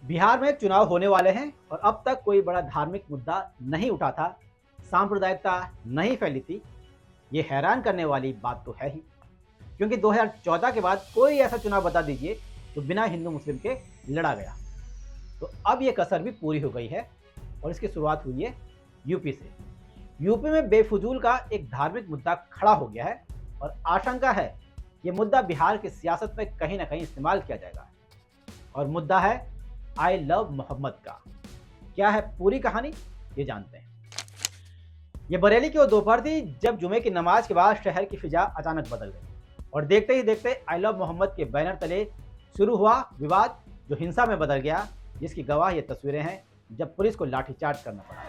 बिहार में चुनाव होने वाले हैं और अब तक कोई बड़ा धार्मिक मुद्दा नहीं उठा था, सांप्रदायिकता नहीं फैली थी। ये हैरान करने वाली बात तो है ही, क्योंकि 2014 के बाद कोई ऐसा चुनाव बता दीजिए तो बिना हिंदू मुस्लिम के लड़ा गया। तो अब ये कसर भी पूरी हो गई है और इसकी शुरुआत हुई है यूपी से। यूपी में बेफजूल का एक धार्मिक मुद्दा खड़ा हो गया है और आशंका है ये मुद्दा बिहार की सियासत में कहीं ना कहीं इस्तेमाल किया जाएगा। और मुद्दा है आई लव मोहम्मद का। क्या है पूरी कहानी, ये जानते हैं। ये बरेली की वो दोपहर थी जब जुमे की नमाज के बाद शहर की फिजा अचानक बदल गई और देखते ही देखते आई लव मोहम्मद के बैनर तले शुरू हुआ विवाद, जो हिंसा में बदल गया, जिसकी गवाह ये तस्वीरें हैं जब पुलिस को लाठीचार्ज करना पड़ा।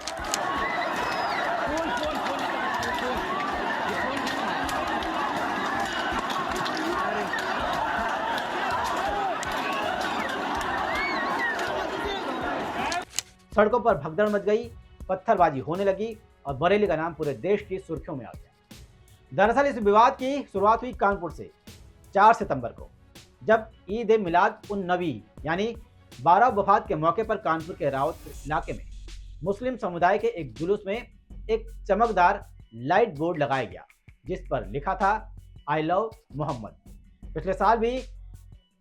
सड़कों पर भगदड़ मच गई, पत्थरबाजी होने लगी और बरेली का नाम पूरे देश की सुर्खियों में आ गया। दरअसल इस विवाद की शुरुआत हुई कानपुर से 4 सितंबर को, जब ईद ए मिलाद उन नबी यानी 12 वफात के मौके पर कानपुर के रावत इलाके में मुस्लिम समुदाय के एक जुलूस में एक चमकदार लाइट बोर्ड लगाया गया जिस पर लिखा था आई लव मोहम्मद। पिछले साल भी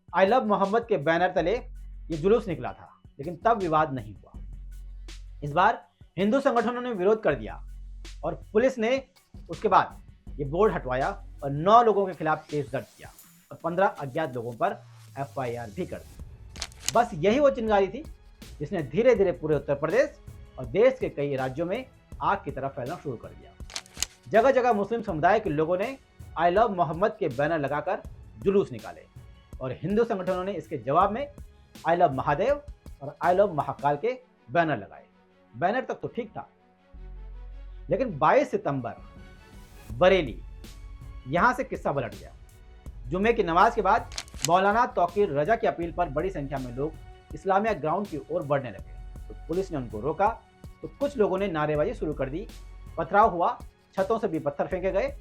आई लव मोहम्मद के बैनर तले ये जुलूस निकला था, लेकिन तब विवाद नहीं हुआ। इस बार हिंदू संगठनों ने विरोध कर दिया और पुलिस ने उसके बाद ये बोर्ड हटवाया और 9 लोगों के खिलाफ केस दर्ज किया और 15 अज्ञात लोगों पर एफआईआर भी कर दी। बस यही वो चिंगारी थी जिसने धीरे धीरे पूरे उत्तर प्रदेश और देश के कई राज्यों में आग की तरफ फैलना शुरू कर दिया। जगह जगह मुस्लिम समुदाय के लोगों ने आई लव मोहम्मद के बैनर लगाकर जुलूस निकाले और हिंदू संगठनों ने इसके जवाब में आई लव महादेव और आई लव महाकाल के बैनर लगाए। बैनर तक तो ठीक था, लेकिन 22 सितंबर बरेली, यहां से किस्सा पलट गया। जुमे की नमाज के बाद मौलाना तौकीर रजा की अपील पर बड़ी संख्या में लोग इस्लामिया ग्राउंड की ओर बढ़ने लगे तो पुलिस ने उनको रोका तो कुछ लोगों ने नारेबाजी शुरू कर दी, पथराव हुआ, छतों से भी पत्थर फेंके गए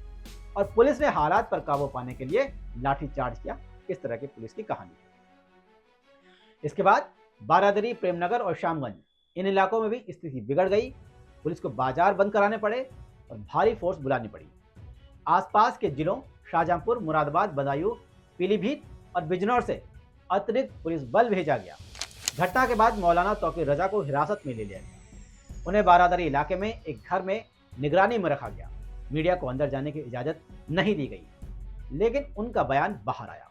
और पुलिस ने हालात पर काबू पाने के लिए लाठीचार्ज किया। इस तरह की पुलिस की कहानी। इसके बाद बारादरी, प्रेमनगर और श्यामगंज, इन इलाकों में भी स्थिति बिगड़ गई। पुलिस को बाजार बंद कराने पड़े और भारी फोर्स बुलानी पड़ी। आसपास के जिलों शाहजहांपुर, मुरादाबाद, बदायूं, पीलीभीत और बिजनौर से अतिरिक्त पुलिस बल भेजा गया। घटना के बाद मौलाना तौकीर रजा को हिरासत में ले लिया गया। उन्हें बारादरी इलाके में एक घर में निगरानी में रखा गया। मीडिया को अंदर जाने की इजाज़त नहीं दी गई, लेकिन उनका बयान बाहर आया।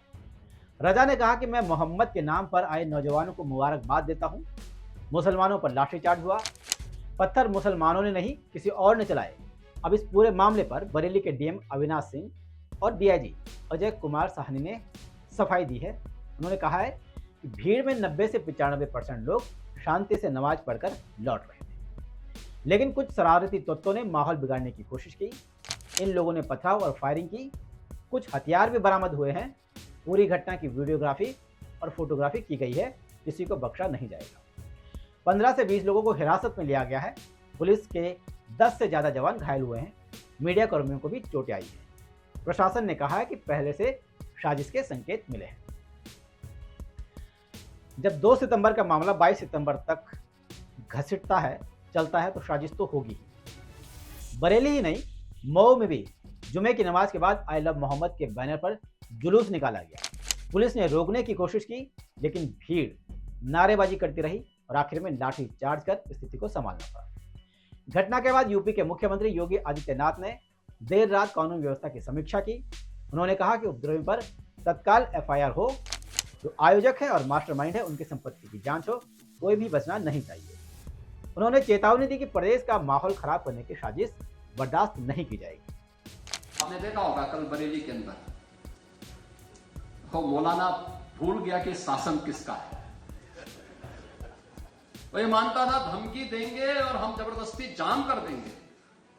रजा ने कहा कि मैं मोहम्मद के नाम पर आए नौजवानों को मुबारकबाद देता हूं। मुसलमानों पर लाठीचार्ज हुआ, पत्थर मुसलमानों ने नहीं किसी और ने चलाए। अब इस पूरे मामले पर बरेली के डीएम अविनाश सिंह और डीआईजी अजय कुमार साहनी ने सफाई दी है। उन्होंने कहा है कि भीड़ में 90 से 95% लोग शांति से नमाज पढ़कर लौट रहे थे, लेकिन कुछ शरारती तत्वों ने माहौल बिगाड़ने की कोशिश की। इन लोगों ने पथराव और फायरिंग की। कुछ हथियार भी बरामद हुए हैं। पूरी घटना की वीडियोग्राफी और फोटोग्राफी की गई है, किसी को बख्शा नहीं जाएगा। 15 से 20 लोगों को हिरासत में लिया गया है। पुलिस के 10 से ज़्यादा जवान घायल हुए हैं। मीडिया कर्मियों को भी चोटें आई हैं। प्रशासन ने कहा है कि पहले से साजिश के संकेत मिले हैं। जब 2 सितंबर का मामला 22 सितंबर तक घसीटता है, चलता है, तो साजिश तो होगी ही। बरेली ही नहीं, मऊ में भी जुमे की नमाज के बाद आई लव मोहम्मद के बैनर पर जुलूस निकाला गया। पुलिस ने रोकने की कोशिश की, लेकिन भीड़ नारेबाजी करती रही और आखिर में लाठी चार्ज कर स्थिति को संभालना पड़ा। घटना के बाद यूपी के मुख्यमंत्री योगी आदित्यनाथ ने देर रात कानून व्यवस्था की समीक्षा की। उन्होंने कहा कि उपद्रवी पर तत्काल एफआईआर हो, जो आयोजक है और मास्टरमाइंड है उनकी संपत्ति की जांच हो, कोई भी बचना नहीं चाहिए। उन्होंने चेतावनी दी कि प्रदेश का माहौल खराब करने की साजिश बर्दाश्त नहीं की जाएगी। आपने देखा होगा कल बरेली के अंदर वो मौलाना भूल गया कि शासन किसका है। वो ये मानता था धमकी देंगे और हम जबरदस्ती जाम कर देंगे।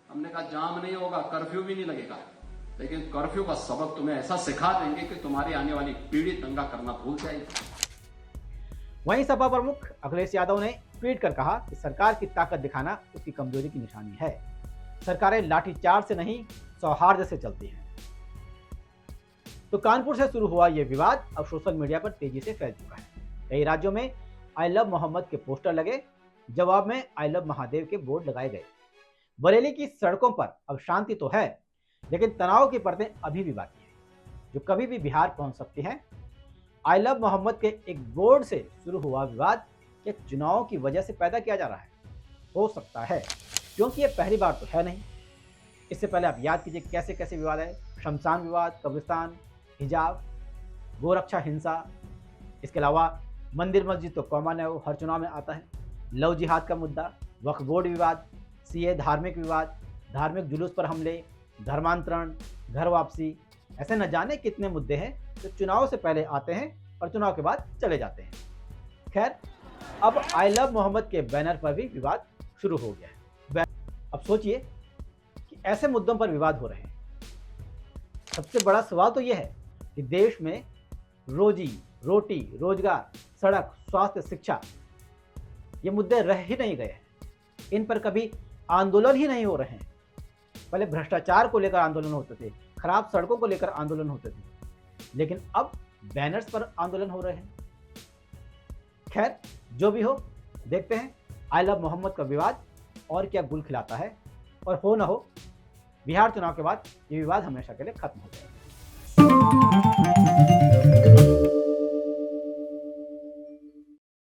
हमने कहा जाम नहीं होगा, कर्फ्यू भी नहीं लगेगा, लेकिन कर्फ्यू का सबक तुम्हें ऐसा सिखा देंगे कि तुम्हारी आने वाली पीढ़ी दंगा करना भूल जाएगी। वहीं सपा प्रमुख अखिलेश यादव ने ट्वीट कर कहा कि सरकार की ताकत दिखाना उसकी कमजोरी की निशानी है। सरकारें लाठीचार्ज से नहीं, सौहार्द से चलती हैं। तो कानपुर से शुरू हुआ यह विवाद अब सोशल मीडिया पर तेजी से फैल चुका है। कई राज्यों में आई लव मोहम्मद के पोस्टर लगे, जवाब में आई लव महादेव के बोर्ड लगाए गए। बरेली की सड़कों पर अब शांति तो है, लेकिन तनाव की परतें अभी भी बाकी हैं, जो कभी भी बिहार पहुंच सकती हैं। आई लव मोहम्मद के एक बोर्ड से शुरू हुआ विवाद क्या चुनाव की वजह से पैदा किया जा रहा है? हो सकता है, क्योंकि ये पहली बार तो है नहीं। इससे पहले आप याद कीजिए कैसे कैसे विवाद है। शमशान विवाद, कब्रिस्तान, हिजाब, गोरक्षा हिंसा, इसके अलावा मंदिर मस्जिद तो कॉमन है, वो हर चुनाव में आता है। लव जिहाद का मुद्दा, वक्फ बोर्ड विवाद, सीए धार्मिक विवाद, धार्मिक जुलूस पर हमले, धर्मांतरण, घर वापसी, ऐसे न जाने कितने मुद्दे हैं जो चुनाव से पहले आते हैं और चुनाव के बाद चले जाते हैं। खैर, अब आई लव मोहम्मद के बैनर पर भी विवाद शुरू हो गया है। अब सोचिए कि ऐसे मुद्दों पर विवाद हो रहे हैं। सबसे बड़ा सवाल तो यह है कि देश में रोजी रोटी, रोजगार, सड़क, स्वास्थ्य, शिक्षा, ये मुद्दे रह ही नहीं गए हैं। इन पर कभी आंदोलन ही नहीं हो रहे हैं। पहले भ्रष्टाचार को लेकर आंदोलन होते थे, खराब सड़कों को लेकर आंदोलन होते थे, लेकिन अब बैनर्स पर आंदोलन हो रहे हैं। खैर, जो भी हो, देखते हैं आई लव मोहम्मद का विवाद और क्या गुल खिलाता है, और हो ना हो बिहार चुनाव के बाद ये विवाद हमेशा के लिए खत्म हो जाएगा।